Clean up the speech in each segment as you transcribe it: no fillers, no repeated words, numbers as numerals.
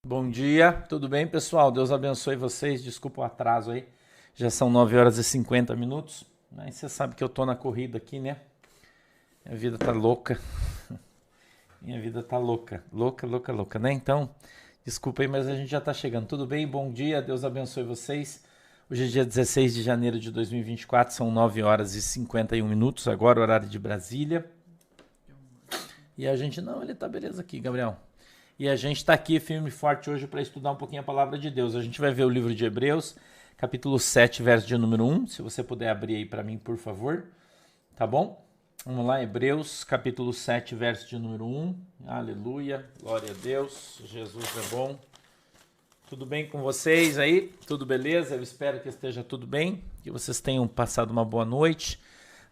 Bom dia, tudo bem, pessoal? Deus abençoe vocês. Desculpa o atraso aí. Já são 9 horas e 50 minutos. Mas você sabe que eu tô na corrida aqui, né? Minha vida tá louca. Minha vida tá louca. Louca, louca, louca, né? Então, desculpa aí, mas a gente já tá chegando. Tudo bem? Bom dia, Deus abençoe vocês. Hoje é dia 16 de janeiro de 2024, são 9 horas e 51 minutos, agora horário de Brasília. E a gente, não, ele tá beleza aqui, Gabriel. E a gente está aqui firme e forte hoje para estudar um pouquinho a palavra de Deus. A gente vai ver o livro de Hebreus, capítulo 7, verso de número 1. Se você puder abrir aí para mim, por favor. Tá bom? Vamos lá, Hebreus, capítulo 7, verso de número 1. Aleluia, glória a Deus, Jesus é bom. Tudo bem com vocês aí? Tudo beleza? Eu espero que esteja tudo bem, que vocês tenham passado uma boa noite.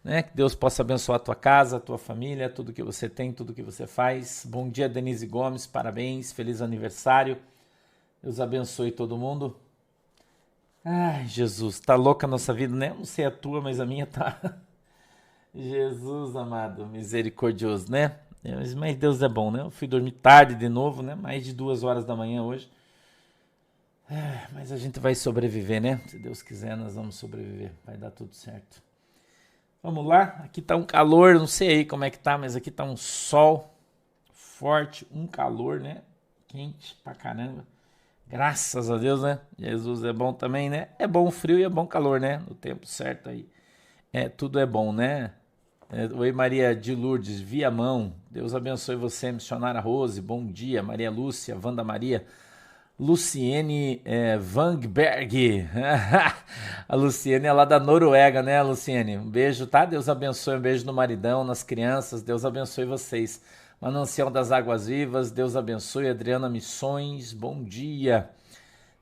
Né? Que Deus possa abençoar a tua casa, a tua família, tudo que você tem, tudo que você faz. Bom dia, Denise Gomes, parabéns, feliz aniversário. Deus abençoe todo mundo. Ai, Jesus, tá louca a nossa vida, né? Não sei a tua, mas a minha tá. Jesus amado, misericordioso, né? Mas Deus é bom, né? Eu fui dormir tarde de novo, né? Mais de 2 horas da manhã hoje. Mas a gente vai sobreviver, né? Se Deus quiser, nós vamos sobreviver. Vai dar tudo certo. Vamos lá, aqui tá um calor, não sei aí como é que tá, mas aqui tá um sol forte, um calor, né? Quente pra caramba. Graças a Deus, né? Jesus é bom também, né? É bom frio e é bom calor, né? No tempo certo aí. Tudo é bom, né? Oi, Maria de Lourdes, Viamão. Deus abençoe você, missionária Rose. Bom dia, Maria Lúcia, Wanda Maria. Luciene Vangberg. A Luciene é lá da Noruega, né, Luciene? Um beijo, tá? Deus abençoe, um beijo no maridão, nas crianças. Deus abençoe vocês. Manancial das Águas Vivas, Deus abençoe. Adriana Missões, bom dia.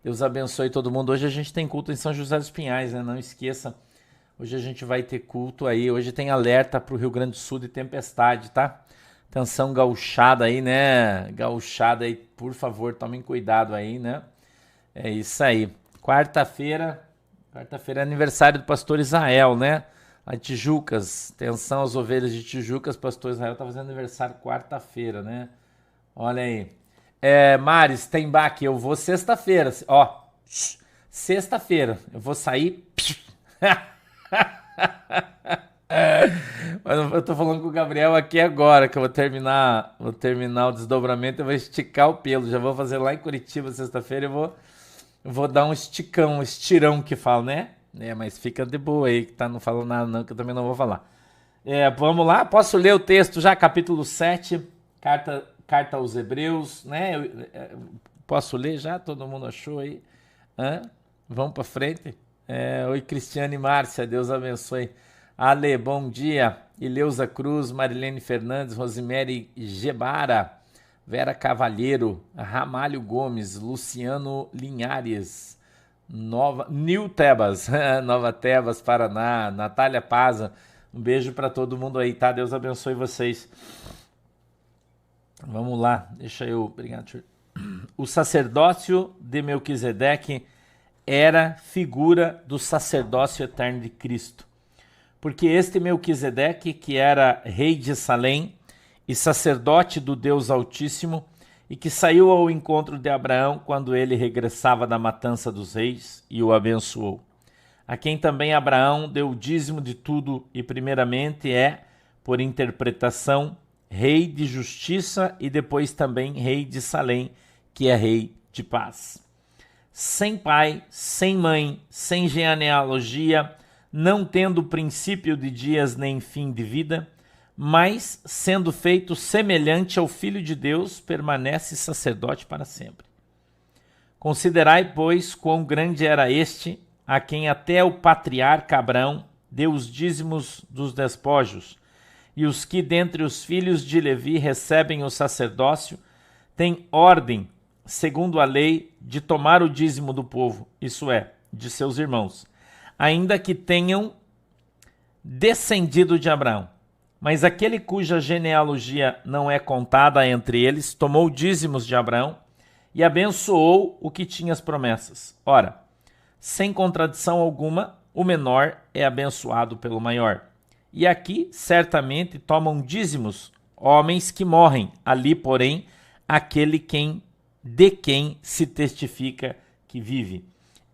Deus abençoe todo mundo. Hoje a gente tem culto em São José dos Pinhais, né? Não esqueça. Hoje a gente vai ter culto aí. Hoje tem alerta para o Rio Grande do Sul de tempestade, tá? Atenção gauchada aí, né? Gauchada aí, por favor, tomem cuidado aí, né? É isso aí. Quarta-feira é aniversário do pastor Israel, né? A Tijucas, atenção às ovelhas de Tijucas, pastor Israel tá fazendo aniversário quarta-feira, né? Olha aí. Maris, Tembach, eu vou sexta-feira, ó. Sexta-feira, eu vou sair... Mas eu tô falando com o Gabriel aqui agora, que eu vou terminar o desdobramento, eu vou esticar o pelo. Já vou fazer lá em Curitiba sexta-feira, eu vou dar um estirão que fala, né? Mas fica de boa aí, que tá não falando nada não, que eu também não vou falar. Vamos lá, posso ler o texto já, capítulo 7, carta aos Hebreus, né? Posso ler já? Todo mundo achou aí? Vamos pra frente? Oi, Cristiane e Márcia, Deus abençoe. Ale, bom dia. Ileuza Cruz, Marilene Fernandes, Rosemary Gebara, Vera Cavalheiro, Ramalho Gomes, Luciano Linhares, New Tebas, Nova Tebas, Paraná, Natália Paza. Um beijo para todo mundo aí, tá? Deus abençoe vocês. Vamos lá, deixa eu... Obrigado. O sacerdócio de Melquisedeque era figura do sacerdócio eterno de Cristo. Porque este Melquisedeque, que era rei de Salém e sacerdote do Deus Altíssimo, e que saiu ao encontro de Abraão quando ele regressava da matança dos reis e o abençoou. A quem também Abraão deu o dízimo de tudo e primeiramente por interpretação, rei de justiça e depois também rei de Salém, que é rei de paz. Sem pai, sem mãe, sem genealogia, não tendo princípio de dias nem fim de vida, mas, sendo feito semelhante ao Filho de Deus, permanece sacerdote para sempre. Considerai, pois, quão grande era este, a quem até o patriarca Abraão deu os dízimos dos despojos, e os que dentre os filhos de Levi recebem o sacerdócio, têm ordem, segundo a lei, de tomar o dízimo do povo, isso é, de seus irmãos, ainda que tenham descendido de Abraão. Mas aquele cuja genealogia não é contada entre eles, tomou dízimos de Abraão e abençoou o que tinha as promessas. Ora, sem contradição alguma, o menor é abençoado pelo maior. E aqui, certamente, tomam dízimos homens que morrem, ali, porém, aquele quem de quem se testifica que vive.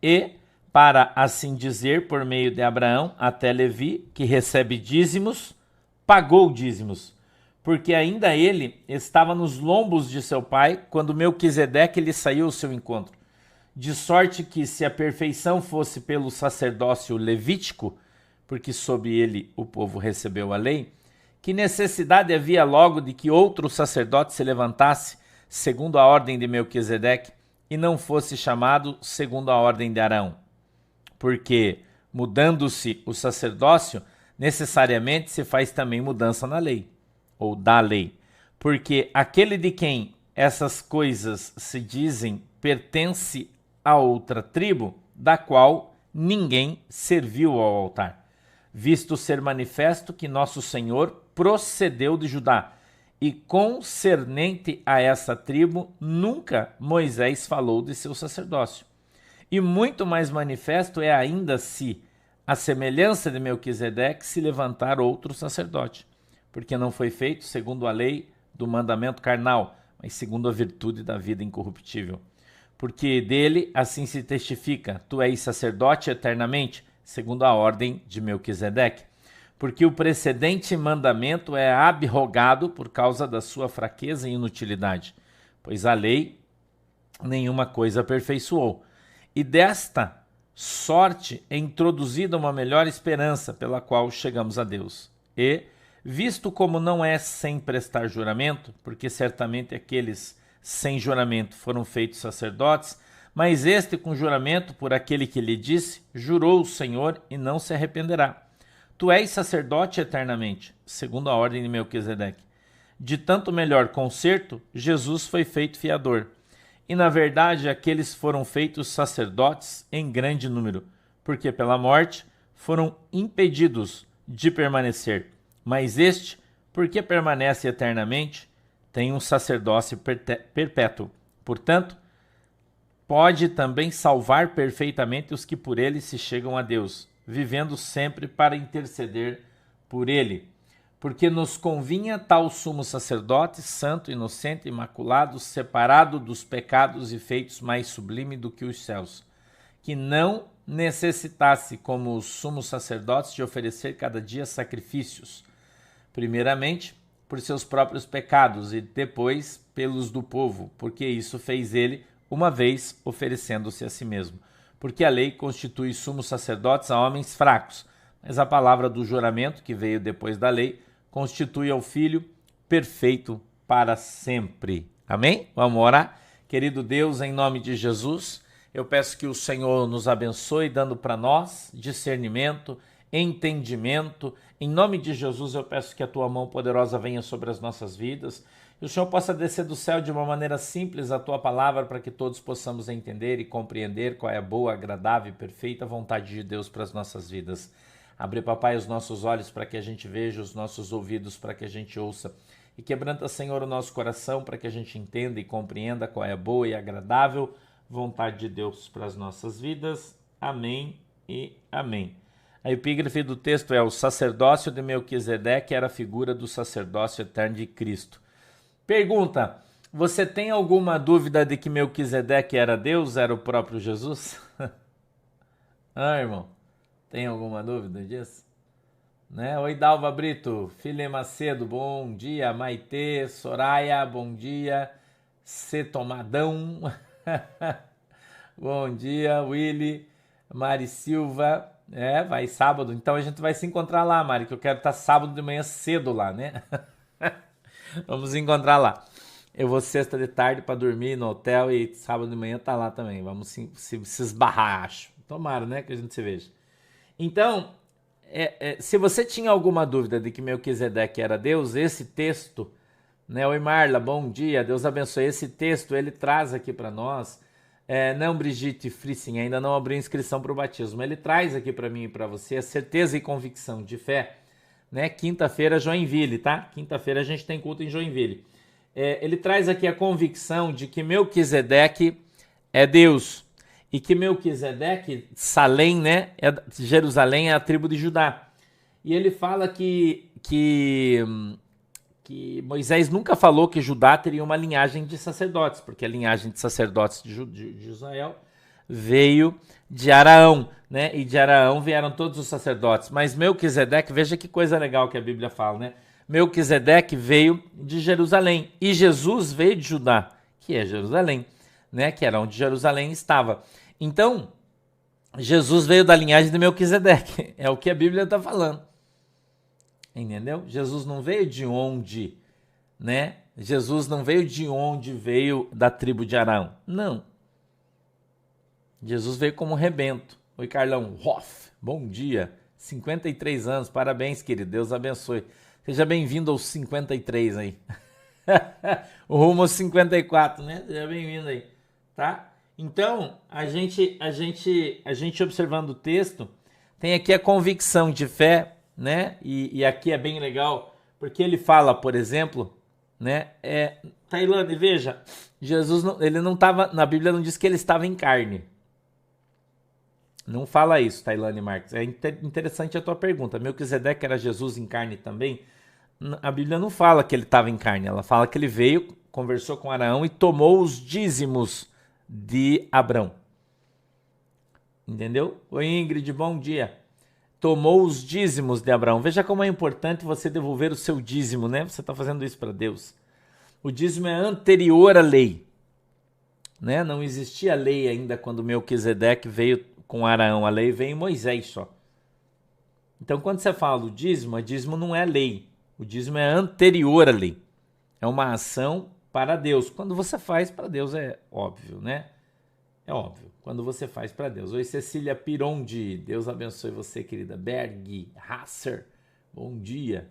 E, para assim dizer, por meio de Abraão, até Levi, que recebe dízimos, pagou dízimos, porque ainda ele estava nos lombos de seu pai, quando Melquisedeque lhe saiu ao seu encontro. De sorte que, se a perfeição fosse pelo sacerdócio levítico, porque sob ele o povo recebeu a lei, que necessidade havia logo de que outro sacerdote se levantasse, segundo a ordem de Melquisedeque, e não fosse chamado segundo a ordem de Arão? Porque, mudando-se o sacerdócio, necessariamente se faz também mudança na lei, ou da lei. Porque aquele de quem essas coisas se dizem pertence a outra tribo, da qual ninguém serviu ao altar, visto ser manifesto que nosso Senhor procedeu de Judá, e concernente a essa tribo, nunca Moisés falou de seu sacerdócio. E muito mais manifesto é ainda se, à semelhança de Melquisedeque, se levantar outro sacerdote, porque não foi feito segundo a lei do mandamento carnal, mas segundo a virtude da vida incorruptível. Porque dele assim se testifica: tu és sacerdote eternamente, segundo a ordem de Melquisedeque. Porque o precedente mandamento é abrogado por causa da sua fraqueza e inutilidade, pois a lei nenhuma coisa aperfeiçoou. E desta sorte é introduzida uma melhor esperança, pela qual chegamos a Deus. E, visto como não é sem prestar juramento, porque certamente aqueles sem juramento foram feitos sacerdotes, mas este com juramento por aquele que lhe disse, jurou o Senhor e não se arrependerá. Tu és sacerdote eternamente, segundo a ordem de Melquisedeque. De tanto melhor concerto, Jesus foi feito fiador. E na verdade aqueles foram feitos sacerdotes em grande número, porque pela morte foram impedidos de permanecer. Mas este, porque permanece eternamente, tem um sacerdócio perpétuo. Portanto, pode também salvar perfeitamente os que por ele se chegam a Deus, vivendo sempre para interceder por ele. Porque nos convinha tal sumo sacerdote, santo, inocente, imaculado, separado dos pecados e feitos mais sublime do que os céus, que não necessitasse, como os sumos sacerdotes, de oferecer cada dia sacrifícios, primeiramente por seus próprios pecados e depois pelos do povo, porque isso fez ele uma vez, oferecendo-se a si mesmo. Porque a lei constitui sumos sacerdotes a homens fracos, mas a palavra do juramento, que veio depois da lei, constitui ao Filho perfeito para sempre. Amém? Vamos orar? Querido Deus, em nome de Jesus, eu peço que o Senhor nos abençoe, dando para nós discernimento, entendimento. Em nome de Jesus, eu peço que a tua mão poderosa venha sobre as nossas vidas, e o Senhor possa descer do céu de uma maneira simples a tua palavra, para que todos possamos entender e compreender qual é a boa, agradável e perfeita vontade de Deus para as nossas vidas. Abre, papai, os nossos olhos para que a gente veja, os nossos ouvidos para que a gente ouça. E quebranta, Senhor, o nosso coração para que a gente entenda e compreenda qual é a boa e agradável vontade de Deus para as nossas vidas. Amém e amém. A epígrafe do texto é: o sacerdócio de Melquisedeque era a figura do sacerdócio eterno de Cristo. Pergunta: você tem alguma dúvida de que Melquisedeque era Deus, era o próprio Jesus? Irmão, tem alguma dúvida disso? Né? Oi, Dalva Brito, Filê Macedo, bom dia. Maitê, Soraya, bom dia. Tomadão, bom dia. Willy, Mari Silva, vai sábado, então a gente vai se encontrar lá, Mari, que eu quero estar sábado de manhã cedo lá, né? Vamos encontrar lá. Eu vou sexta de tarde para dormir no hotel e sábado de manhã tá lá também. Vamos se esbarrar, acho. Tomara, né, que a gente se veja. Então, se você tinha alguma dúvida de que Melquisedeque era Deus, esse texto, né? Oi, Marla, bom dia, Deus abençoe. Esse texto, ele traz aqui para nós, não, Brigitte Frissing, ainda não abriu inscrição para o batismo, ele traz aqui para mim e para você a certeza e convicção de fé, né? Quinta-feira, Joinville, tá? Quinta-feira a gente tem culto em Joinville. Ele traz aqui a convicção de que Melquisedeque é Deus, e que Melquisedeque, Salém, né, Jerusalém é a tribo de Judá. E ele fala que que Moisés nunca falou que Judá teria uma linhagem de sacerdotes, porque a linhagem de sacerdotes de Israel veio de Araão, né? E de Araão vieram todos os sacerdotes. Mas Melquisedeque, veja que coisa legal que a Bíblia fala, né? Melquisedeque veio de Jerusalém e Jesus veio de Judá, que é Jerusalém, né? Que era onde Jerusalém estava. Então, Jesus veio da linhagem de Melquisedeque, é o que a Bíblia está falando. Entendeu? Jesus não veio de onde, né? Jesus não veio de onde veio da tribo de Arão. Não. Jesus veio como rebento. Oi, Carlão. Hoff, bom dia. 53 anos, parabéns, querido. Deus abençoe. Seja bem-vindo aos 53 aí. O rumo aos 54, né? Seja bem-vindo aí, tá? Então, a gente observando o texto, tem aqui a convicção de fé, né? E aqui é bem legal, porque ele fala, por exemplo, né? Tailândia, veja, Jesus, ele não estava, na Bíblia não diz que ele estava em carne. Não fala isso, Tailândia Marques. É interessante a tua pergunta. Melquisedeque era Jesus em carne também? A Bíblia não fala que ele estava em carne, ela fala que ele veio, conversou com Araão e tomou os dízimos de Abrão. Entendeu? Oi, Ingrid, bom dia. Tomou os dízimos de Abraão. Veja como é importante você devolver o seu dízimo, né? Você está fazendo isso para Deus. O dízimo é anterior à lei, né? Não existia lei ainda quando Melquisedeque veio com Araão. A lei veio em Moisés só. Então, quando você fala do dízimo, o dízimo não é lei. O dízimo é anterior à lei. É uma ação para Deus. Quando você faz para Deus é óbvio, né? É óbvio. Quando você faz para Deus. Oi, Cecília Pirondi. Deus abençoe você, querida. Berg, Hasser, bom dia.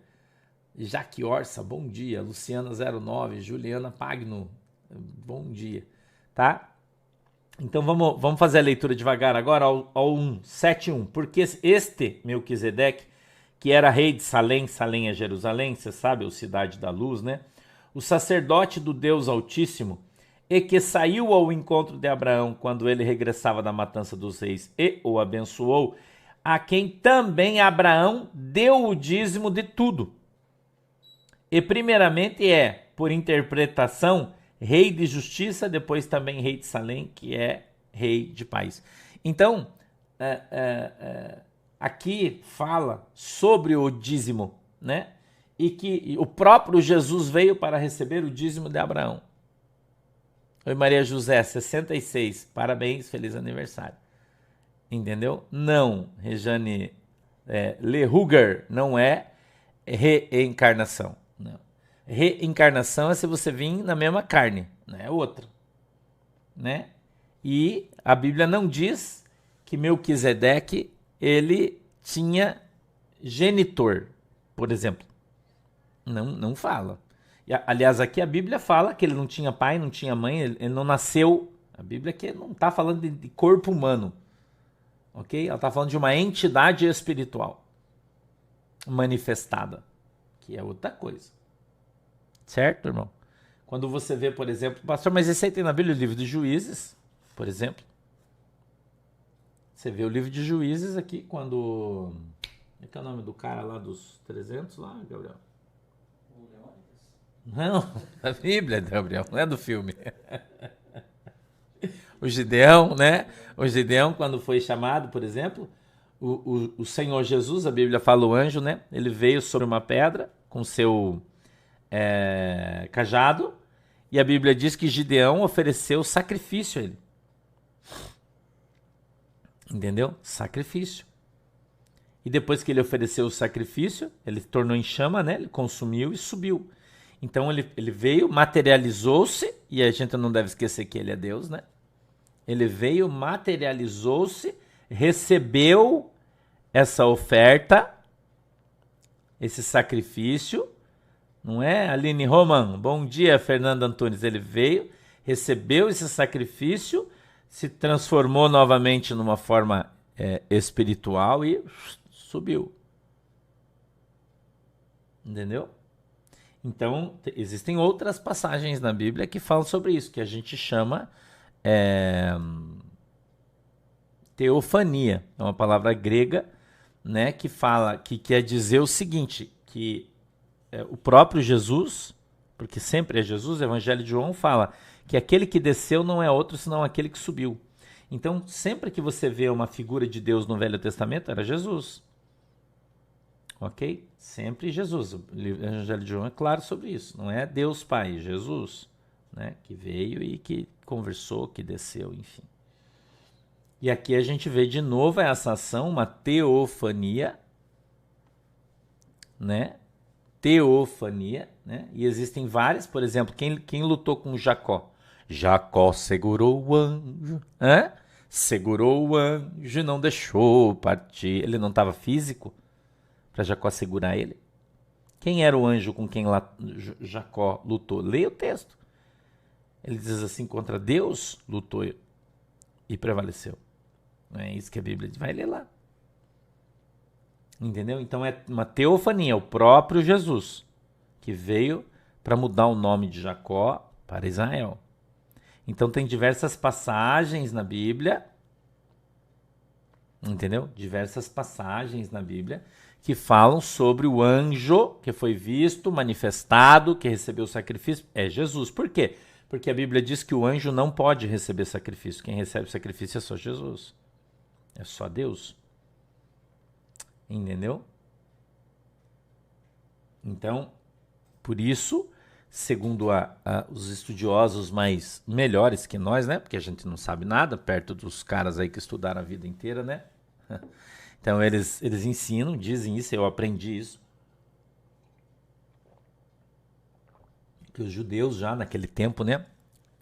Jaque Orsa, bom dia. Luciana 09, Juliana Pagno, bom dia. Tá? Então vamos fazer a leitura devagar agora ao 7:1. Porque este Melquisedeque, que era rei de Salém, Salém é Jerusalém, você sabe, a cidade da luz, né? O sacerdote do Deus Altíssimo, e que saiu ao encontro de Abraão quando ele regressava da matança dos reis e o abençoou, a quem também Abraão deu o dízimo de tudo. E primeiramente por interpretação, rei de justiça, depois também rei de Salém, que é rei de paz. Então, aqui fala sobre o dízimo, né? E que o próprio Jesus veio para receber o dízimo de Abraão. Oi, Maria José, 66. Parabéns, feliz aniversário. Entendeu? Não, Rejane Lehuger, não é reencarnação. Não. Reencarnação é se você vir na mesma carne, não é outra. Né? E a Bíblia não diz que Melquisedeque, ele tinha genitor, por exemplo. Não fala. Aliás, aqui a Bíblia fala que ele não tinha pai, não tinha mãe, ele não nasceu. A Bíblia aqui não está falando de corpo humano, ok? Ela está falando de uma entidade espiritual manifestada, que é outra coisa. Certo, irmão? Quando você vê, por exemplo, pastor, mas esse aí tem na Bíblia o livro de Juízes, por exemplo. Você vê o livro de Juízes aqui, quando... Como é que é o nome do cara lá dos 300 lá, Gabriel? Não, da Bíblia, Gabriel, não é do filme. O Gideão, né? O Gideão, quando foi chamado, por exemplo, o Senhor Jesus, a Bíblia fala o anjo, né? Ele veio sobre uma pedra com seu cajado, e a Bíblia diz que Gideão ofereceu sacrifício a ele. Entendeu? Sacrifício. E depois que ele ofereceu o sacrifício, ele tornou em chama, né? Ele consumiu e subiu. Então ele veio, materializou-se, e a gente não deve esquecer que ele é Deus, né? Ele veio, materializou-se, recebeu essa oferta, esse sacrifício, não é? Aline Roman, bom dia, Fernando Antunes. Ele veio, recebeu esse sacrifício, se transformou novamente numa forma espiritual e subiu. Entendeu? Então, existem outras passagens na Bíblia que falam sobre isso, que a gente chama teofania. É uma palavra grega, né, que fala, que quer dizer o seguinte, que o próprio Jesus, porque sempre é Jesus, o Evangelho de João fala que aquele que desceu não é outro senão aquele que subiu. Então, sempre que você vê uma figura de Deus no Velho Testamento, era Jesus. Ok? Sempre Jesus. O Evangelho de João é claro sobre isso. Não é Deus Pai, Jesus, né? Que veio e que conversou, que desceu, enfim. E aqui a gente vê de novo essa ação, uma teofania, né? Teofania, né? E existem várias, por exemplo, quem lutou com Jacó? Jacó segurou o anjo, segurou o anjo e não deixou partir. Ele não estava físico para Jacó segurar ele? Quem era o anjo com quem Jacó lutou? Leia o texto. Ele diz assim, contra Deus lutou e prevaleceu. Não é isso que a Bíblia diz? Vai ler lá. Entendeu? Então é uma teofania, o próprio Jesus, que veio para mudar o nome de Jacó para Israel. Então tem diversas passagens na Bíblia, entendeu? Diversas passagens na Bíblia que falam sobre o anjo que foi visto, manifestado, que recebeu o sacrifício. É Jesus. Por quê? Porque a Bíblia diz que o anjo não pode receber sacrifício. Quem recebe sacrifício é só Jesus. É só Deus. Entendeu? Então, por isso, segundo os estudiosos mais melhores que nós, né? Porque a gente não sabe nada, perto dos caras aí que estudaram a vida inteira, né? Então, eles ensinam, dizem isso, eu aprendi isso. Que os judeus já naquele tempo, né?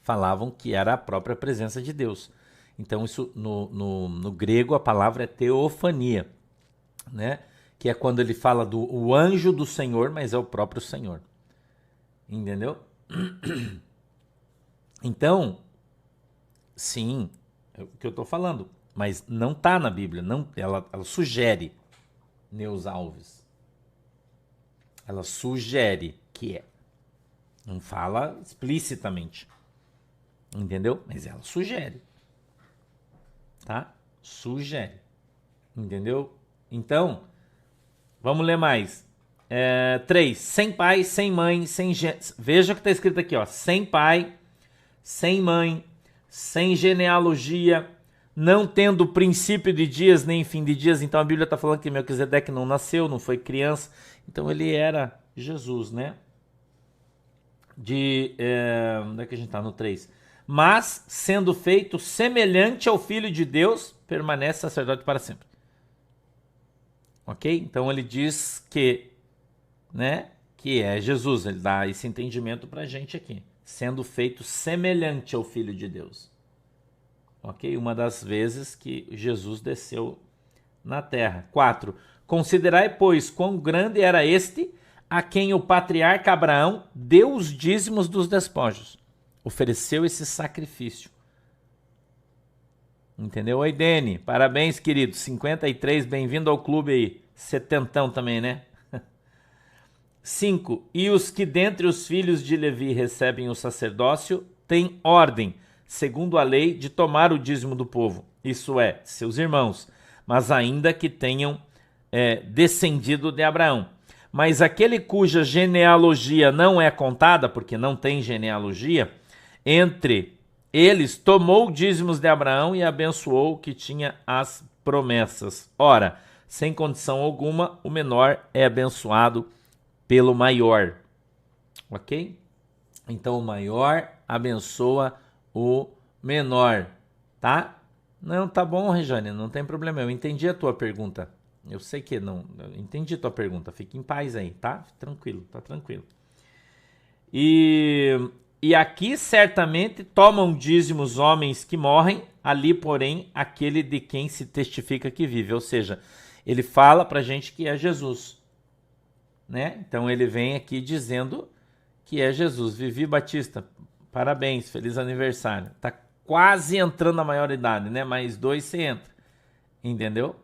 Falavam que era a própria presença de Deus. Então, isso no grego a palavra é teofania, né? Que é quando ele fala o anjo do Senhor, mas é o próprio Senhor. Entendeu? Então, sim, é o que eu estou falando, mas não está na Bíblia, não, ela sugere, Neus Alves. Ela sugere que é. Não fala explicitamente. Entendeu? Mas ela sugere. Tá? Sugere. Entendeu? Então, vamos ler mais. 3. Sem pai, sem mãe, sem... Veja o que está escrito aqui, ó. Sem pai, sem mãe, sem genealogia, não tendo princípio de dias nem fim de dias. Então a Bíblia está falando que Melquisedeque não nasceu, não foi criança. Então ele era Jesus, né? Onde é que a gente está? No 3. Mas, sendo feito semelhante ao Filho de Deus, permanece sacerdote para sempre. Ok? Então ele diz que, né, que é Jesus. Ele dá esse entendimento para a gente aqui. Sendo feito semelhante ao Filho de Deus. Ok? Uma das vezes que Jesus desceu na terra. 4. Considerai, pois, quão grande era este a quem o patriarca Abraão deu os dízimos dos despojos. Ofereceu esse sacrifício. Entendeu? Oi, Dene. Parabéns, querido. 53, bem-vindo ao clube aí. Setentão também, né? 5. E os que dentre os filhos de Levi recebem o sacerdócio têm ordem, segundo a lei, de tomar o dízimo do povo. Isso é, seus irmãos, mas ainda que tenham descendido de Abraão. Mas aquele cuja genealogia não é contada, porque não tem genealogia, entre eles tomou dízimos de Abraão e abençoou o que tinha as promessas. Ora, sem condição alguma, o menor é abençoado pelo maior. Ok? Então o maior abençoa o menor, tá? Não, tá bom, Rejane, não tem problema. Eu entendi a tua pergunta. Eu sei que não, eu entendi a tua pergunta. Fique em paz aí, tá? Tranquilo, tá tranquilo. E aqui certamente tomam dízimos homens que morrem, ali, porém, aquele de quem se testifica que vive. Ou seja, ele fala pra gente que é Jesus, né? Então ele vem aqui dizendo que é Jesus. Vivi Batista, parabéns, feliz aniversário. Tá quase entrando na maioridade, né? Mais 2 você entra. Entendeu?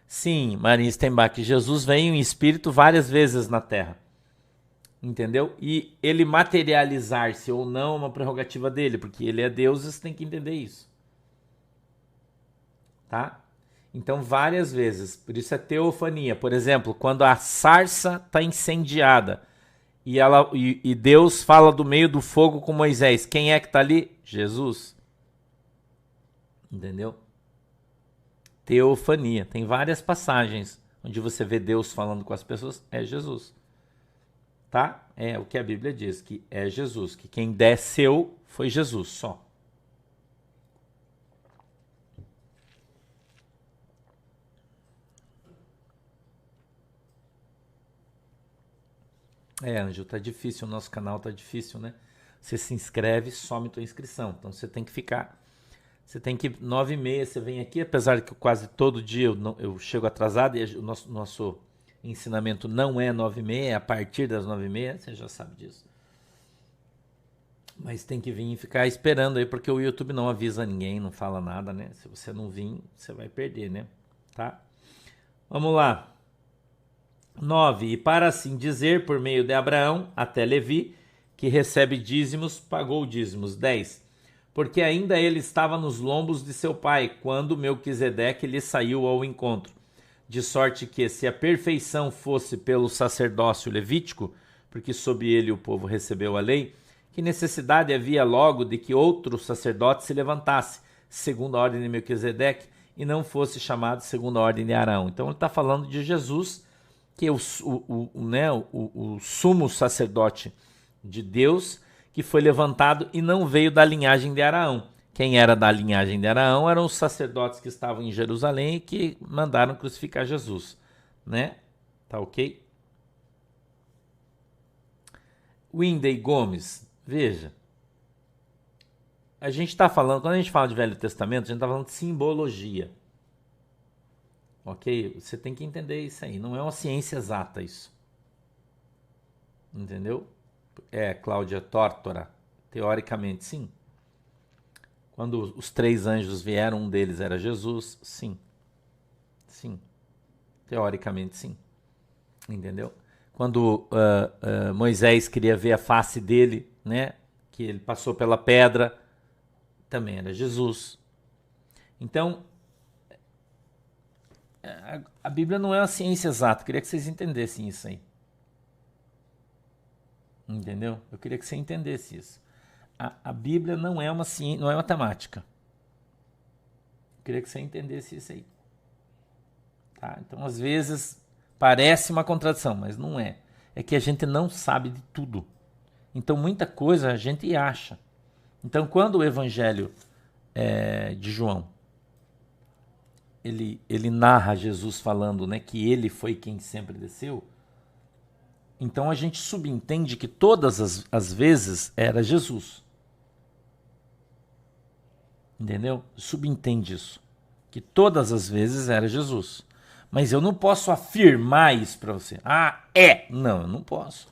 Sim, Maria Stenbach, Jesus veio em espírito várias vezes na Terra. Entendeu? E ele materializar-se ou não é uma prerrogativa dele, porque ele é Deus e você tem que entender isso. Tá? Então, várias vezes. Por isso é teofania. Por exemplo, quando a sarça está incendiada, e Deus fala do meio do fogo com Moisés. Quem é que está ali? Jesus. Entendeu? Teofania. Tem várias passagens onde você vê Deus falando com as pessoas. É Jesus. Tá? É o que a Bíblia diz, que é Jesus. Que quem desceu foi Jesus, só. Ângelo, tá difícil, o nosso canal tá difícil, né? Você se inscreve, some tua inscrição. Então você tem que ficar. Você tem que 9h30, você vem aqui, apesar de que quase todo dia eu chego atrasado e o nosso ensinamento não é 9h30, é a partir das 9h30, você já sabe disso. Mas tem que vir e ficar esperando aí, porque o YouTube não avisa ninguém, não fala nada, né? Se você não vir, você vai perder, né? Tá? Vamos lá. 9. E para assim dizer, por meio de Abraão, até Levi, que recebe dízimos, pagou dízimos. 10. Porque ainda ele estava nos lombos de seu pai, quando Melquisedeque lhe saiu ao encontro. De sorte que, se a perfeição fosse pelo sacerdócio levítico, porque sob ele o povo recebeu a lei, que necessidade havia logo de que outro sacerdote se levantasse, segundo a ordem de Melquisedeque, e não fosse chamado segundo a ordem de Arão. Então ele está falando de Jesus, que é o sumo sacerdote de Deus, que foi levantado e não veio da linhagem de Arão. Quem era da linhagem de Arão eram os sacerdotes que estavam em Jerusalém e que mandaram crucificar Jesus, né? Tá ok? Windey Gomes, veja, a gente está falando, quando a gente fala de Velho Testamento, a gente está falando de simbologia. Ok? Você tem que entender isso aí. Não é uma ciência exata isso. Entendeu? Cláudia Tórtora. Teoricamente, sim. Quando os 3 anjos vieram, um deles era Jesus. Sim. Sim. Teoricamente, sim. Entendeu? Quando Moisés queria ver a face dele, né? Que ele passou pela pedra, também era Jesus. Então, a Bíblia não é uma ciência exata. Eu queria que vocês entendessem isso aí. Entendeu? Eu queria que você entendesse isso. A Bíblia não é uma ciência, não é matemática. Eu queria que você entendesse isso aí. Tá? Então, às vezes, parece uma contradição, mas não é. É que a gente não sabe de tudo. Então, muita coisa a gente acha. Então, quando o Evangelho de João, ele narra Jesus falando, né, que ele foi quem sempre desceu, então a gente subentende que todas as vezes era Jesus. Entendeu? Subentende isso. Que todas as vezes era Jesus. Mas eu não posso afirmar isso para você. Não, eu não posso.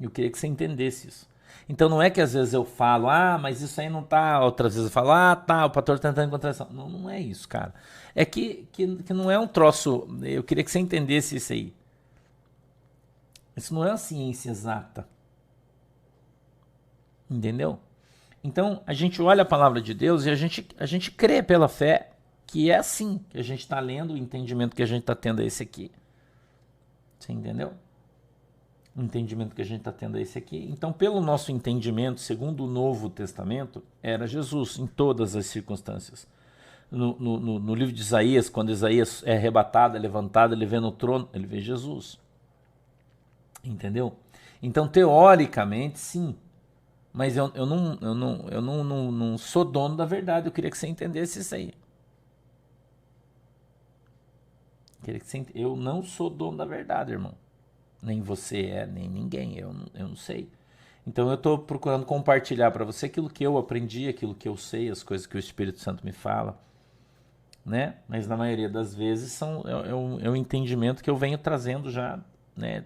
Eu queria que você entendesse isso. Então não é que às vezes eu falo, mas isso aí não tá. Outras vezes eu falo, tá, o pastor tá tentando contradição. Não, não é isso, cara. É que não é um troço. Eu queria que você entendesse isso aí. Isso não é uma ciência exata. Entendeu? Então, a gente olha a palavra de Deus e a gente crê pela fé que é assim que a gente está lendo, o entendimento que a gente está tendo é esse aqui. Você entendeu? O entendimento que a gente está tendo é esse aqui. Então, pelo nosso entendimento, segundo o Novo Testamento, era Jesus em todas as circunstâncias. No livro de Isaías, quando Isaías é arrebatado, é levantado, ele vê no trono, ele vê Jesus. Entendeu? Então, teoricamente, sim. Mas eu não sou dono da verdade. Eu queria que você entendesse isso aí. Eu não sou dono da verdade, irmão. Nem você nem ninguém. Eu não sei. Então eu estou procurando compartilhar para você aquilo que eu aprendi, aquilo que eu sei, as coisas que o Espírito Santo me fala. Né? Mas na maioria das vezes é um entendimento que eu venho trazendo já, né?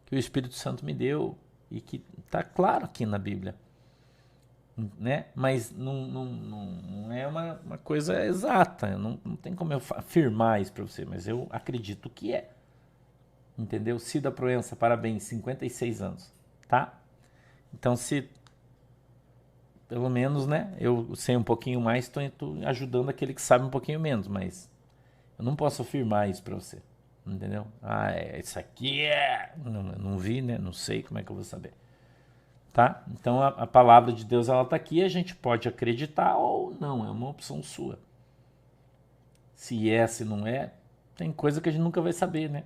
Que o Espírito Santo me deu e que está claro aqui na Bíblia, né? Mas não é uma coisa exata, não tem como eu afirmar isso para você, mas eu acredito que é. Entendeu? Cida Proença, parabéns, 56 anos, tá? Então, se pelo menos, né, eu sei um pouquinho mais, estou ajudando aquele que sabe um pouquinho menos, mas eu não posso afirmar isso para você, Entendeu? Isso aqui não vi, né? Não sei como é que eu vou saber. Tá? Então a palavra de Deus ela está aqui, a gente pode acreditar ou não, é uma opção sua. Se não é, tem coisa que a gente nunca vai saber, né?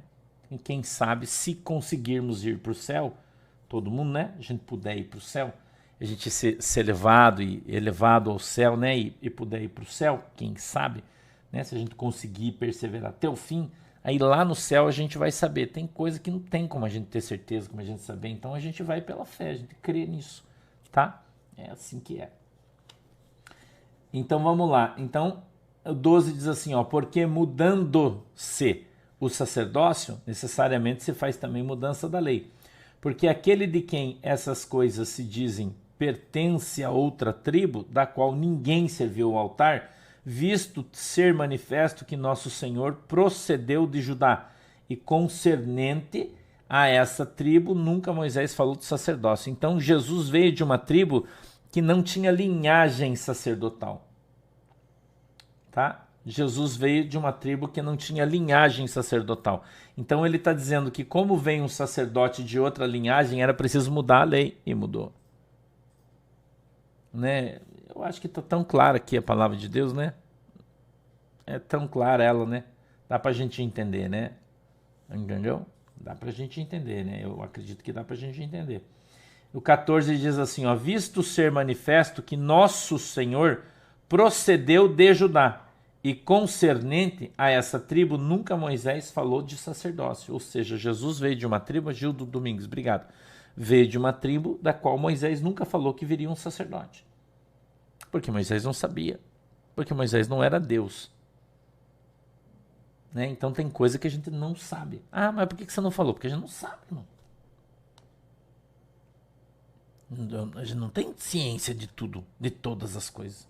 E quem sabe, se conseguirmos ir para o céu, todo mundo, né? A gente puder ir para o céu, a gente ser elevado ao céu, né? E puder ir para o céu, quem sabe, né? Se a gente conseguir perseverar até o fim, aí lá no céu a gente vai saber. Tem coisa que não tem como a gente ter certeza, como a gente saber. Então a gente vai pela fé, a gente crê nisso, tá? É assim que é. Então vamos lá. Então o 12 diz assim, ó, porque mudando-se o sacerdócio, necessariamente se faz também mudança da lei. Porque aquele de quem essas coisas se dizem pertence a outra tribo, da qual ninguém serviu ao altar, visto ser manifesto que nosso Senhor procedeu de Judá, e concernente a essa tribo, nunca Moisés falou do sacerdócio. Então Jesus veio de uma tribo que não tinha linhagem sacerdotal. Tá? Jesus veio de uma tribo que não tinha linhagem sacerdotal. Então ele está dizendo que como vem um sacerdote de outra linhagem, era preciso mudar a lei, e mudou. Né? Eu acho que está tão clara aqui a palavra de Deus, né? É tão clara ela, né? Dá para a gente entender, né? Entendeu? Dá para a gente entender, né? Eu acredito que dá para a gente entender. O 14 diz assim, ó, visto ser manifesto que nosso Senhor procedeu de Judá, e concernente a essa tribo, nunca Moisés falou de sacerdócio. Ou seja, Jesus veio de uma tribo, Gildo Domingues, obrigado. Veio de uma tribo da qual Moisés nunca falou que viria um sacerdote. Porque Moisés não sabia. Porque Moisés não era Deus. Né? Então tem coisa que a gente não sabe. Ah, mas por que você não falou? Porque a gente não sabe, irmão. A gente não tem ciência de tudo, de todas as coisas.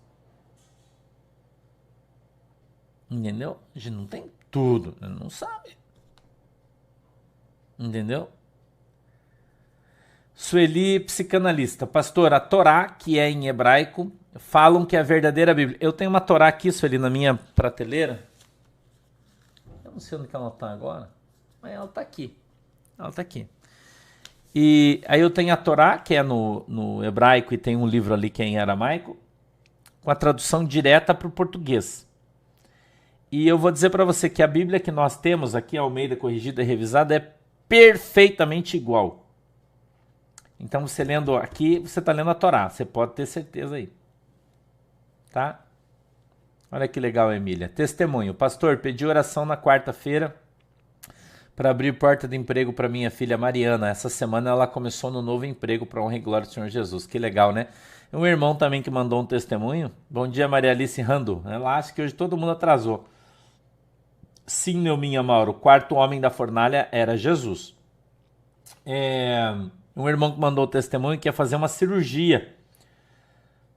Entendeu? A gente não tem tudo, não sabe. Entendeu? Sueli, psicanalista. Pastor, a Torá, que é em hebraico, falam que é a verdadeira Bíblia. Eu tenho uma Torá aqui, Sueli, na minha prateleira. Eu não sei onde que ela está agora, mas ela está aqui. Ela está aqui. E aí eu tenho a Torá, que é no hebraico, e tem um livro ali que é em aramaico, com a tradução direta para o português. E eu vou dizer para você que a Bíblia que nós temos aqui, Almeida Corrigida e Revisada, é perfeitamente igual. Então você lendo aqui, você está lendo a Torá, você pode ter certeza aí. Tá? Olha que legal, Emília. Testemunho. Pastor, pedi oração na quarta-feira para abrir porta de emprego para minha filha Mariana. Essa semana ela começou no novo emprego para honra e glória do Senhor Jesus. Que legal, né? Um irmão também que mandou um testemunho. Bom dia, Maria Alice Rando. Ela acha que hoje todo mundo atrasou. Sim, Neuminha Mauro, o quarto homem da fornalha era Jesus. Um irmão que mandou o testemunho que ia fazer uma cirurgia,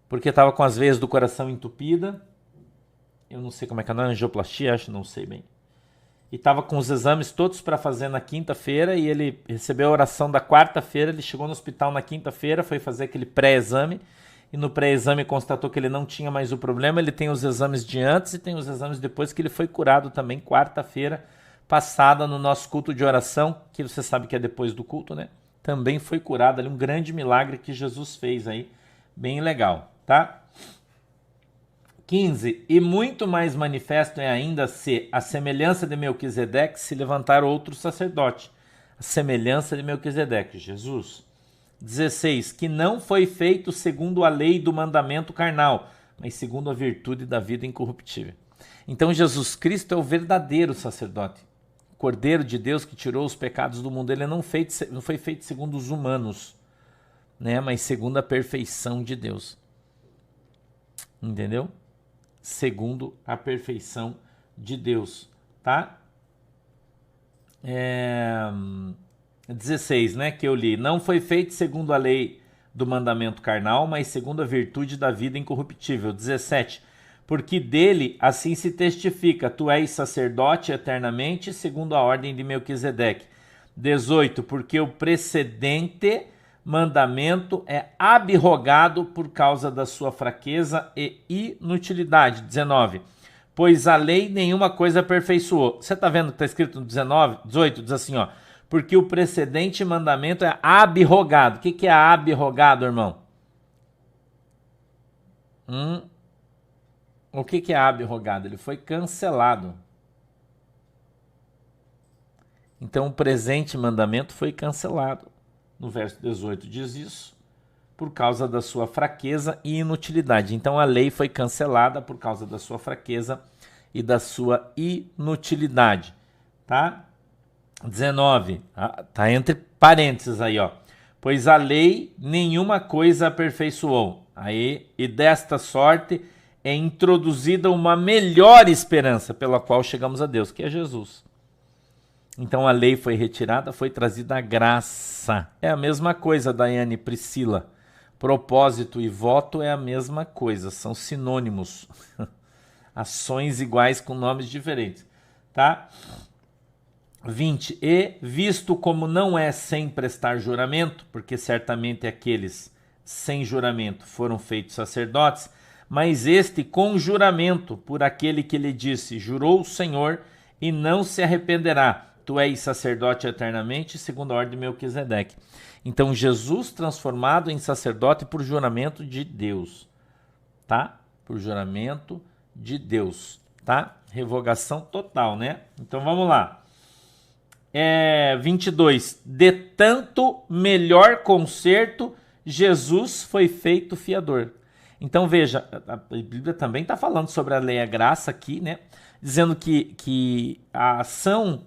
porque estava com as veias do coração entupida. Eu não sei como é que é, angioplastia, acho, não sei bem. E estava com os exames todos para fazer na quinta-feira, e ele recebeu a oração da quarta-feira, ele chegou no hospital na quinta-feira, foi fazer aquele pré-exame, e no pré-exame constatou que ele não tinha mais o problema. Ele tem os exames de antes e tem os exames depois, que ele foi curado também quarta-feira passada no nosso culto de oração, que você sabe que é depois do culto, né? Também foi curado ali, um grande milagre que Jesus fez aí, bem legal, tá? 15. E muito mais manifesto é ainda se a semelhança de Melquisedeque se levantar outro sacerdote. A semelhança de Melquisedeque, Jesus. 16. Que não foi feito segundo a lei do mandamento carnal, mas segundo a virtude da vida incorruptível. Então Jesus Cristo é o verdadeiro sacerdote. O Cordeiro de Deus que tirou os pecados do mundo. Ele não foi feito segundo os humanos, né? Mas segundo a perfeição de Deus. Entendeu? Segundo a perfeição de Deus, tá? 16, né, que eu li. Não foi feito segundo a lei do mandamento carnal, mas segundo a virtude da vida incorruptível. 17. Porque dele assim se testifica, tu és sacerdote eternamente, segundo a ordem de Melquisedeque. 18. Porque o precedente mandamento é abrogado por causa da sua fraqueza e inutilidade. 19. pois a lei nenhuma coisa aperfeiçoou. Você está vendo que está escrito no 19, 18, diz assim, ó, porque o precedente mandamento é abrogado. O que é abrogado, irmão? O que é abrogado? Ele foi cancelado. Então o presente mandamento foi cancelado. No verso 18 diz isso, por causa da sua fraqueza e inutilidade. Então a lei foi cancelada por causa da sua fraqueza e da sua inutilidade, tá? 19, tá entre parênteses aí, ó. Pois a lei nenhuma coisa aperfeiçoou. Aí, e desta sorte é introduzida uma melhor esperança pela qual chegamos a Deus, que é Jesus. Então a lei foi retirada, foi trazida a graça. É a mesma coisa, Daiane e Priscila. Propósito e voto é a mesma coisa, são sinônimos. Ações iguais com nomes diferentes, tá? 20. E, visto como não é sem prestar juramento, porque certamente aqueles sem juramento foram feitos sacerdotes, mas este com juramento por aquele que lhe disse, jurou o Senhor e não se arrependerá. Tu és sacerdote eternamente, segundo a ordem de Melquisedeque. Então, Jesus transformado em sacerdote por juramento de Deus, tá? Por juramento de Deus, tá? Revogação total, né? Então, vamos lá. 22. De tanto melhor conserto, Jesus foi feito fiador. Então, veja, a Bíblia também está falando sobre a lei e a graça aqui, né? Dizendo que a ação,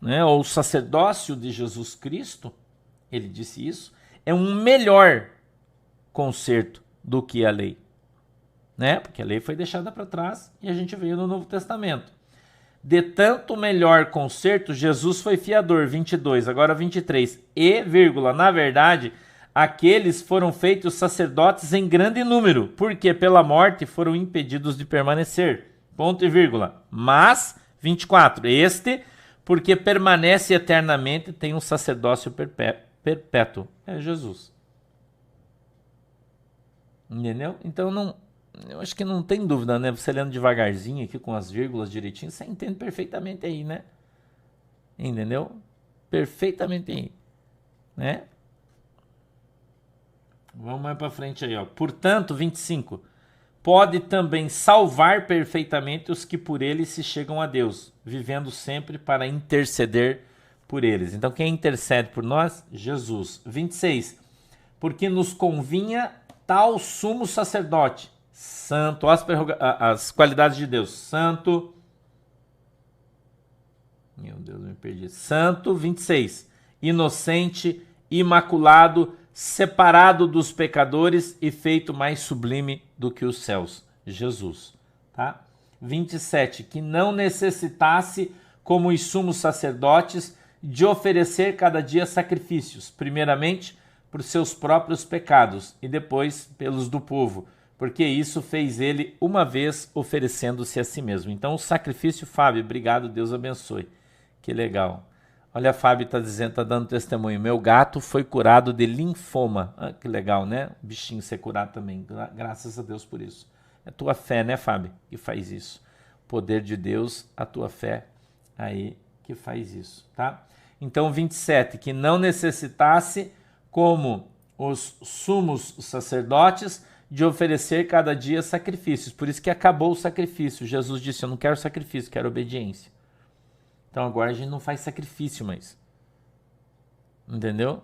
né, ou o sacerdócio de Jesus Cristo, ele disse isso, é um melhor conserto do que a lei, né? Porque a lei foi deixada para trás e a gente veio no Novo Testamento. De tanto melhor conserto, Jesus foi fiador, 22, agora 23, e, vírgula, na verdade, aqueles foram feitos sacerdotes em grande número, porque pela morte foram impedidos de permanecer, ponto e vírgula, mas, 24, este, porque permanece eternamente, tem um sacerdócio perpétuo, é Jesus. Entendeu? Então, eu acho que não tem dúvida, né? Você lendo devagarzinho aqui com as vírgulas direitinho, você entende perfeitamente aí, né? Entendeu? Perfeitamente aí, né? Vamos mais para frente aí, ó. Portanto, 25. Pode também salvar perfeitamente os que por ele se chegam a Deus, vivendo sempre para interceder por eles. Então, quem intercede por nós? Jesus. 26. Porque nos convinha tal sumo sacerdote, santo, as qualidades de Deus, santo, meu Deus, me perdi, santo, 26, inocente, imaculado, separado dos pecadores e feito mais sublime do que os céus, Jesus, tá? 27, que não necessitasse, como os sumos sacerdotes, de oferecer cada dia sacrifícios, primeiramente por seus próprios pecados e depois pelos do povo, porque isso fez ele uma vez oferecendo-se a si mesmo. Então o sacrifício, Fábio, obrigado, Deus abençoe. Que legal. Olha, a Fábio está dizendo, está dando testemunho, meu gato foi curado de linfoma. Ah, que legal, né? O bichinho ser curado também, graças a Deus por isso. É a tua fé, né, Fábio, que faz isso. O poder de Deus, a tua fé aí que faz isso, tá? Então 27, que não necessitasse, como os sumos sacerdotes, de oferecer cada dia sacrifícios. Por isso que acabou o sacrifício. Jesus disse, eu não quero sacrifício, quero obediência. Então agora a gente não faz sacrifício mais. Entendeu?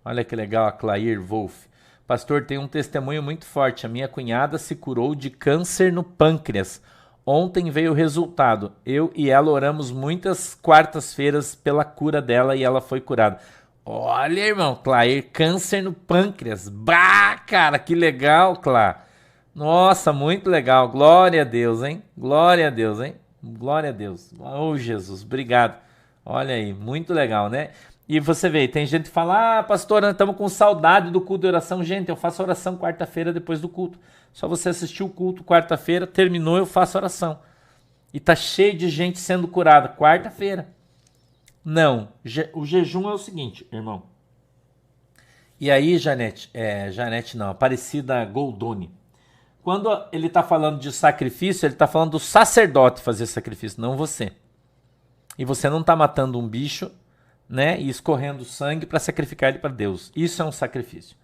Olha que legal a Clair Wolf. Pastor, tem um testemunho muito forte. A minha cunhada se curou de câncer no pâncreas. Ontem veio o resultado. Eu e ela oramos muitas quartas-feiras pela cura dela e ela foi curada. Olha, irmão, Clair, câncer no pâncreas. Bah, cara, que legal, Clá. Nossa, muito legal. Glória a Deus, hein? Glória a Deus, hein? Glória a Deus. Oh, Jesus, obrigado. Olha aí, muito legal, né? E você vê, tem gente que fala, pastor, nós estamos com saudade do culto de oração. Gente, eu faço oração quarta-feira depois do culto. Só você assistir o culto quarta-feira, terminou, eu faço oração. E tá cheio de gente sendo curada quarta-feira. Não, o jejum é o seguinte, irmão. E aí, Janete não, Aparecida Goldoni. Quando ele está falando de sacrifício, ele está falando do sacerdote fazer sacrifício, não você. E você não está matando um bicho, né, e escorrendo sangue para sacrificar ele para Deus. Isso é um sacrifício.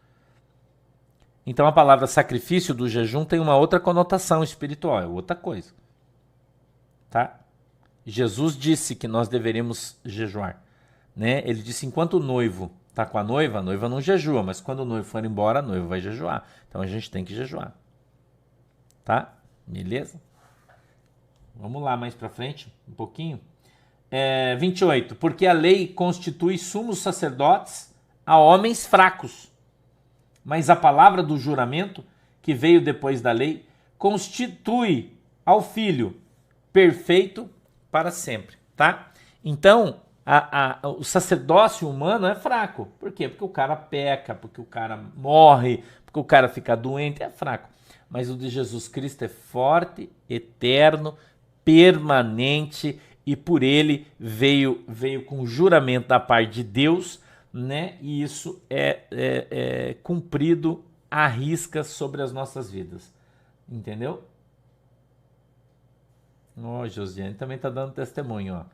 Então a palavra sacrifício do jejum tem uma outra conotação espiritual, é outra coisa. Tá? Jesus disse que nós deveríamos jejuar, né? Ele disse, enquanto o noivo está com a noiva não jejua, mas quando o noivo for embora, a noiva vai jejuar. Então a gente tem que jejuar. Tá? Beleza? Vamos lá mais para frente, um pouquinho. 28. Porque a lei constitui sumos sacerdotes a homens fracos, mas a palavra do juramento, que veio depois da lei, constitui ao filho perfeito para sempre, tá? Então, o sacerdócio humano é fraco. Por quê? Porque o cara peca, porque o cara morre, porque o cara fica doente, é fraco. Mas o de Jesus Cristo é forte, eterno, permanente, e por ele veio com juramento da parte de Deus, né? E isso é cumprido à risca sobre as nossas vidas. Entendeu? Ó, Josiane também está dando testemunho, ó.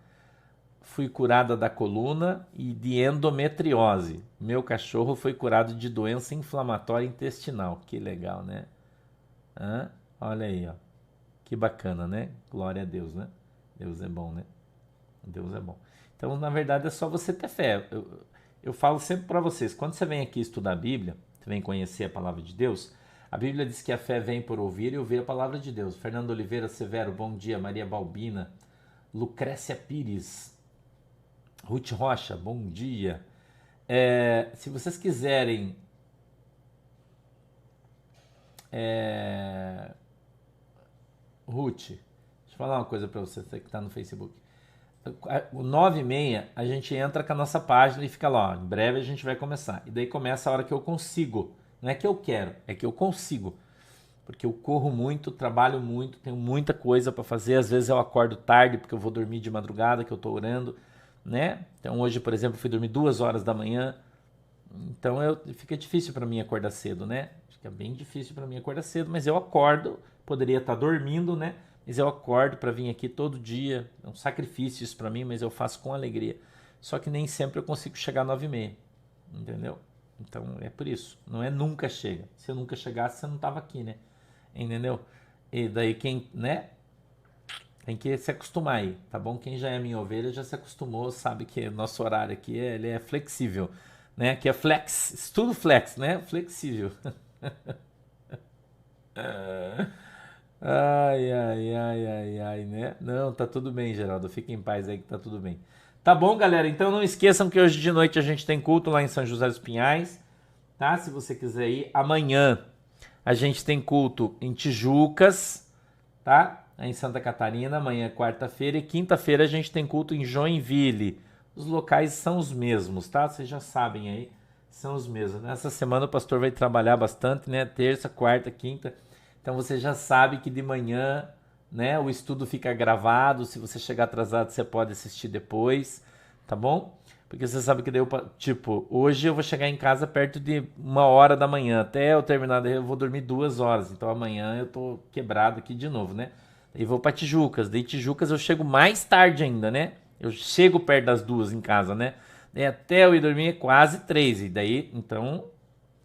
Fui curada da coluna e de endometriose. Meu cachorro foi curado de doença inflamatória intestinal. Que legal, né? Olha aí, ó. Que bacana, né? Glória a Deus, né? Deus é bom, né? Deus é bom. Então, na verdade, é só você ter fé. Eu falo sempre para vocês, quando você vem aqui estudar a Bíblia, você vem conhecer a palavra de Deus, a Bíblia diz que a fé vem por ouvir e ouvir a palavra de Deus. Fernando Oliveira Severo, bom dia. Maria Balbina, Lucrécia Pires, Ruth Rocha, bom dia. Se vocês quiserem Ruth, deixa eu falar uma coisa para você que está no Facebook. O 9h30 a gente entra com a nossa página e fica lá, ó, em breve a gente vai começar. E daí começa a hora que eu consigo. Não é que eu quero, é que eu consigo. Porque eu corro muito, trabalho muito, tenho muita coisa para fazer. Às vezes eu acordo tarde porque eu vou dormir de madrugada, que eu estou orando, né? Então hoje, por exemplo, eu fui dormir 2 horas da manhã. Então fica difícil para mim acordar cedo, né? Fica bem difícil para mim acordar cedo, mas eu acordo, poderia estar dormindo, né? Mas eu acordo para vir aqui todo dia. É um sacrifício isso para mim, mas eu faço com alegria. Só que nem sempre eu consigo chegar às 9h30, entendeu? Então é por isso. Não é nunca chega. Se eu nunca chegasse, você não tava aqui, né? Entendeu? E daí quem, né? Tem que se acostumar aí, tá bom? Quem já é minha ovelha já se acostumou, sabe que nosso horário aqui ele é flexível, né? Que é flex, tudo flex, né? Flexível. Ai, né? Não, tá tudo bem, Geraldo. Fica em paz aí que tá tudo bem. Tá bom, galera? Então não esqueçam que hoje de noite a gente tem culto lá em São José dos Pinhais, tá? Se você quiser ir. Amanhã a gente tem culto em Tijucas, tá? Em Santa Catarina, amanhã é quarta-feira. E quinta-feira a gente tem culto em Joinville. Os locais são os mesmos, tá? Vocês já sabem aí, são os mesmos. Nessa semana o pastor vai trabalhar bastante, né? Terça, quarta, quinta. Então você já sabe que de manhã, né, o estudo fica gravado. Se você chegar atrasado, você pode assistir depois, tá bom? Porque você sabe que daí, hoje eu vou chegar em casa perto de 1h da manhã. Até eu terminar, eu vou dormir 2 horas. Então amanhã eu tô quebrado aqui de novo, né? E vou para Tijucas. Daí Tijucas eu chego mais tarde ainda, né? Eu chego perto das 2 em casa, né? Daí até eu ir dormir é quase 3. E daí, então,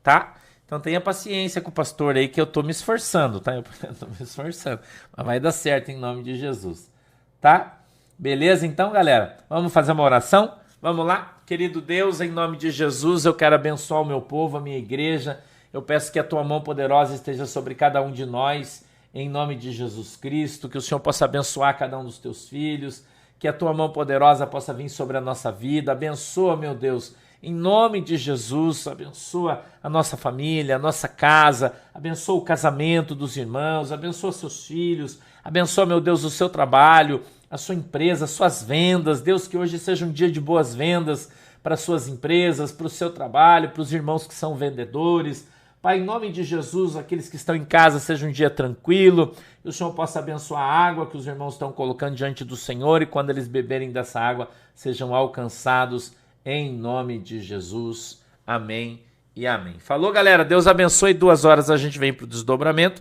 tá? Então tenha paciência com o pastor aí que eu tô me esforçando, tá? Eu tô me esforçando. Mas vai dar certo em nome de Jesus, tá? Beleza? Então, galera, vamos fazer uma oração? Vamos lá? Querido Deus, em nome de Jesus, eu quero abençoar o meu povo, a minha igreja. Eu peço que a tua mão poderosa esteja sobre cada um de nós, em nome de Jesus Cristo, que o Senhor possa abençoar cada um dos teus filhos, que a tua mão poderosa possa vir sobre a nossa vida. Abençoa, meu Deus, em nome de Jesus, abençoa a nossa família, a nossa casa, abençoa o casamento dos irmãos, abençoa seus filhos, abençoa, meu Deus, o seu trabalho, a sua empresa, as suas vendas. Deus, que hoje seja um dia de boas vendas para as suas empresas, para o seu trabalho, para os irmãos que são vendedores. Pai, em nome de Jesus, aqueles que estão em casa, seja um dia tranquilo, que o Senhor possa abençoar a água que os irmãos estão colocando diante do Senhor e quando eles beberem dessa água, sejam alcançados em nome de Jesus. Amém e amém. Falou, galera? Deus abençoe. 2 horas a gente vem para o desdobramento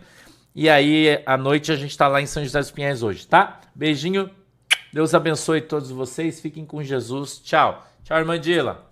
E aí, à noite, a gente está lá em São José dos Pinhais hoje, tá? Beijinho. Deus abençoe todos vocês. Fiquem com Jesus. Tchau. Tchau, irmã Dila.